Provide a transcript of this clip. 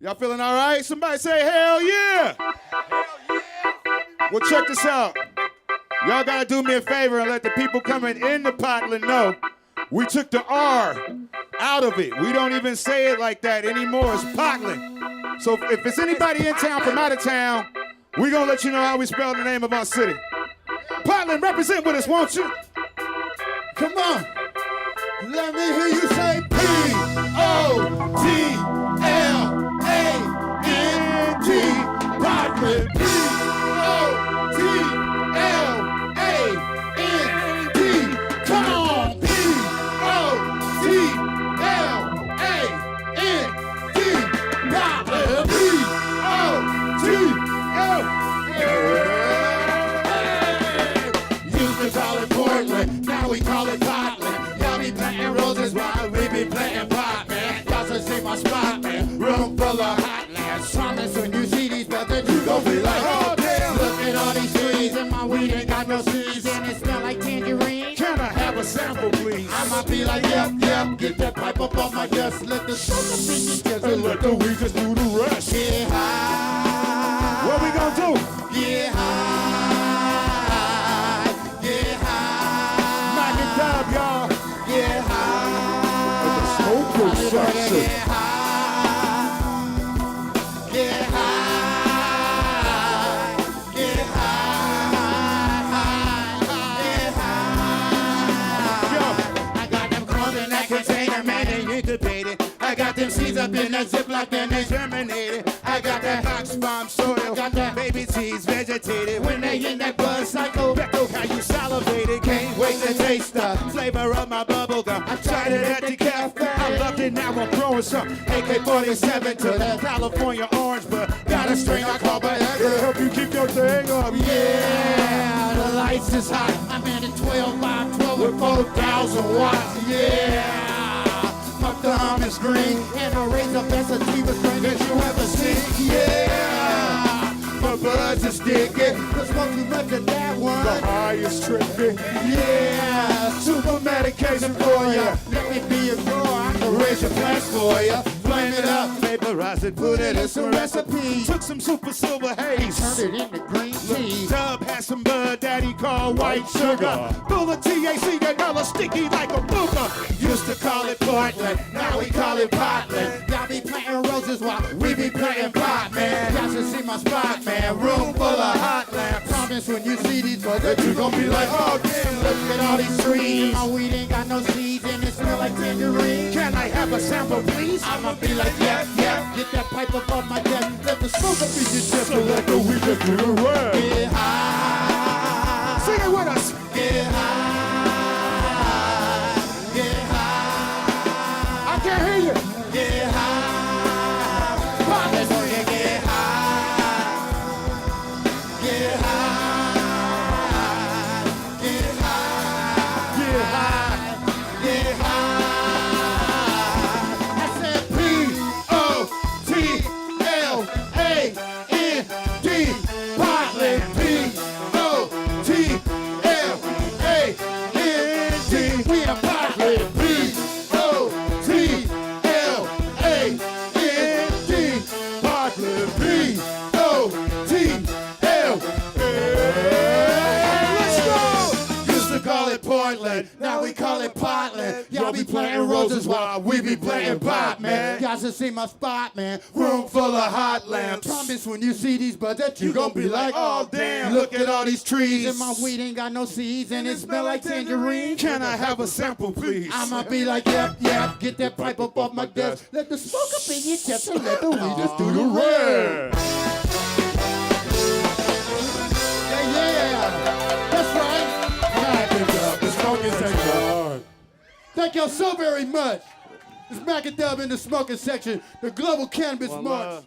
Y'all feeling all right? Somebody say hell yeah. Hell yeah. Well, check this out. Y'all gotta do me a favor and let the people coming in the Potland know we took the R out of it. We don't even say it like that anymore. It's Potland. So if it's anybody in town from out of town, we gonna let you know how we spell the name of our city. Potland, represent with us, won't you? Come on. Let me hear you say P-O-T-L-A-N-D. Potland. P-O-T-L-A-N-D. Come on. P-O-T-L-A-N-D. Potland. P-O-T-L-A-N-D. Used to call it Portland, now we call it Potland. Y'all be planting roses while we be planting pot, man. Y'all should see my spot, man. Room full of hot lads. Promise when you see these brothers, you gon' be like, oh damn. Look at all these trees and my weed ain't got no seeds and it smell like tangerine. Can I have a sample, please? I'ma be like, yep, yep. Get that pipe up on my desk. Let the smoke up in your chest and let the weed just do the rest. Get high. What we gonna do? Get high. Get high. Mack and Dub, y'all. Get high. At the smoke construction. Get high. Get high. Get high. Get high. Yo. I got them crumbs in that container, man, they incubated. I got them seeds up in that Ziploc and they germinated. I got that box bomb soil, got that baby seeds vegetated. When they in that buzz cycle, look how you salivated. Can't wait to taste the flavor of my bubble gum. I tried it at the cafe, I loved it, now I'm growing some. AK-47 to the California orange, but got a strain I call Viagra. It'll help you keep your thing up. Yeah, the lights is hot. I'm in a 12 by 12 with 4,000 watts. Yeah. My thumb is green, and I raise up as a sativa strain that you ever seen. Yeah, my buds is sticky, the smoke too much of that one. The highest tripping. Yeah, super medication for ya. Let me be a grower, I can raise your plants for ya. Flame it up, vaporize it, put it in some recipes. Took some super silver haze. Turned it into green tea. Dub had some bud daddy called white sugar. Full of THC that color sticky like a booger. Used to call it Portland, now we call it Potland. Y'all be planting roses while we be planting pot, man. Y'all should see my spot, man. Room full of hot lamps. Promise when you see these brothers, you gon' be like, oh damn, look at all these trees. My weed ain't got no seeds and it smell like tangerine. Can I have a sample, please? I'ma be like, yep, yep. Get that pipe up on my desk. Let the smoke up in your chest. So let the weed just do the rest. Get high. Sing it with us. Get high. Get high. I can't hear you. Get high. Promise when you get high. Get high. Get high. Get high. Get high. I said P-O-T-L-A-N-D. Potland. P-O-T-L-A-N-D. We in Potland. P-O-T-L-A-N-D. Potland. Let's go! Used to call it Portland, now we call it Potland. Y'all be planting roses while we be planting pot, man. Y'all should see my spot, man. Room full of hot lamps. Promise when you see these buds that you gon' be like, oh damn, look at all these trees. And my weed ain't got no seeds and it smell like tangerine. Can I have a sample, please? I'ma be like, yep, yep. Get that pipe up off my desk. Let the smoke up in your chest and let the weed just do the rest. Yeah. That's right. Mack and Dub, the smoking section. Thank y'all so very much. It's Mack and Dub in the smoking section, the Global Cannabis March.